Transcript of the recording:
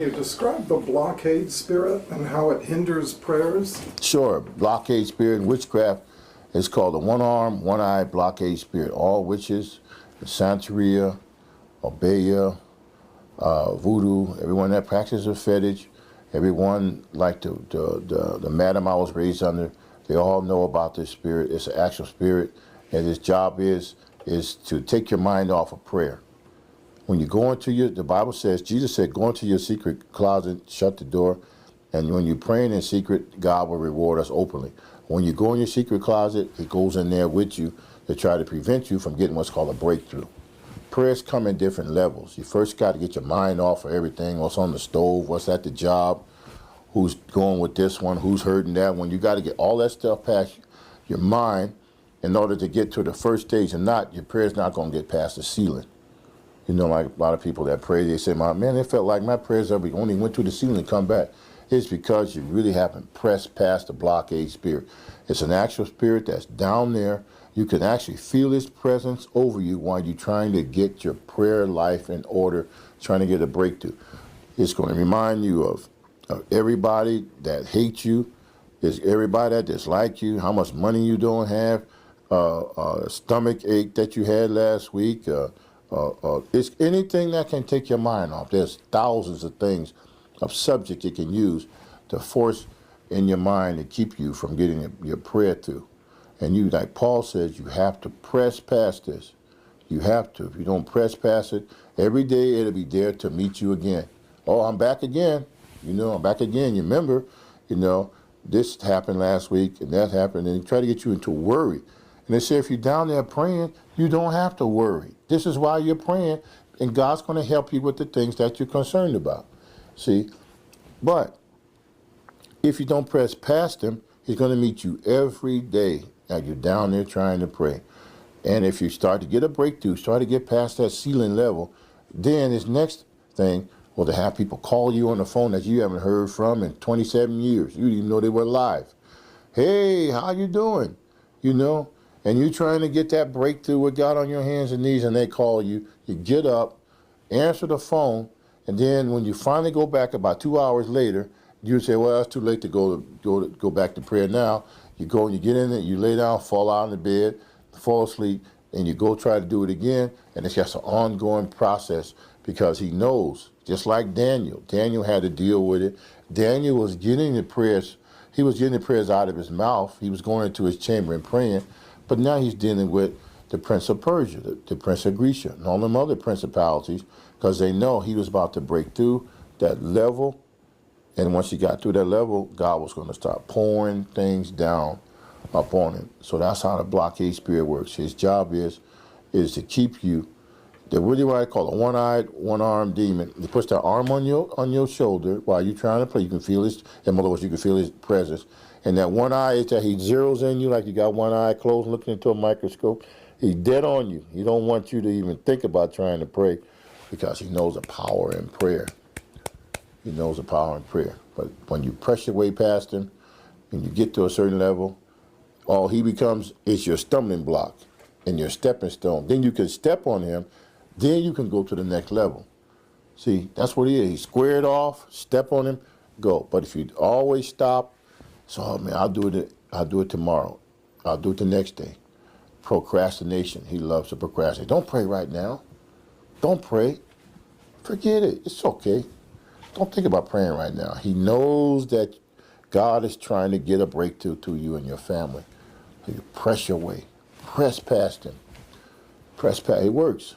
You describe the blockade spirit and how it hinders prayers? Sure. Blockade spirit in witchcraft is called the one-arm, one-eye blockade spirit. All witches, Santeria, Obeya, voodoo, everyone that practices a fetish, everyone like the madam I was raised under, they all know about this spirit. It's an actual spirit, and its job is to take your mind off of prayer. When you go into the Bible says, Jesus said, go into your secret closet, shut the door, and when you're praying in secret, God will reward us openly. When you go in your secret closet, He goes in there with you to try to prevent you from getting what's called a breakthrough. Prayers come in different levels. You first got to get your mind off of everything, what's on the stove, what's at the job, who's going with this one, who's hurting that one. You got to get all that stuff past your mind in order to get to the first stage. And not, your prayer's not going to get past the ceiling. You know, like a lot of people that pray, they say, man, it felt like my prayers only went to the ceiling and come back. It's because you really haven't pressed past the blockade spirit. It's an actual spirit that's down there. You can actually feel its presence over you while you're trying to get your prayer life in order, trying to get a breakthrough. It's going to remind you of everybody that hates you, is everybody that dislikes you, how much money you don't have, stomach ache that you had last week. It's anything that can take your mind off. There's thousands of things, of subjects you can use to force in your mind to keep you from getting your prayer through. And you, like Paul says, you have to press past this. You have to. If you don't press past it, every day it'll be there to meet you again. Oh, I'm back again. You know, I'm back again. You remember, you know, this happened last week and that happened, and they try to get you into worry. And they say if you're down there praying, you don't have to worry. This is why you're praying, and God's going to help you with the things that you're concerned about. See? But if you don't press past Him, He's going to meet you every day. Now you're down there trying to pray. And if you start to get a breakthrough, start to get past that ceiling level, then his next thing will to have people call you on the phone that you haven't heard from in 27 years. You didn't even know they were alive. Hey, how you doing? You know, and you're trying to get that breakthrough with God on your hands and knees, and they call you. You get up, answer the phone, and then when you finally go back about 2 hours later, you say, well, it's too late to go back to prayer now. You go and you get in it, you lay down, fall out in the bed, fall asleep, and you go try to do it again, and it's just an ongoing process because he knows, just like Daniel. Daniel had to deal with it. Daniel was getting the prayers. He was getting the prayers out of his mouth. He was going into his chamber and praying, but now he's dealing with the prince of Persia, the prince of Greece, and all them other principalities, because they know he was about to break through that level. And once he got through that level, God was going to start pouring things down upon him. So that's how the blockade spirit works. His job is to keep you. They're really what I call a one-eyed, one-armed demon. He puts that arm on your shoulder while you're trying to pray. You can feel his, in other words, you can feel his presence. And that one eye is that he zeroes in you like you got one eye closed looking into a microscope. He's dead on you. He don't want you to even think about trying to pray because he knows the power in prayer. He knows the power in prayer. But when you press your way past him and you get to a certain level, all he becomes is your stumbling block and your stepping stone. Then you can step on him. Then you can go to the next level. See, that's what he is. He's squared off, step on him, go. But if you always stop, so, oh, man, I'll do it tomorrow. I'll do it the next day. Procrastination. He loves to procrastinate. Don't pray right now. Don't pray. Forget it. It's okay. Don't think about praying right now. He knows that God is trying to get a breakthrough to you and your family. So you press your way. Press past him. Press past. It works.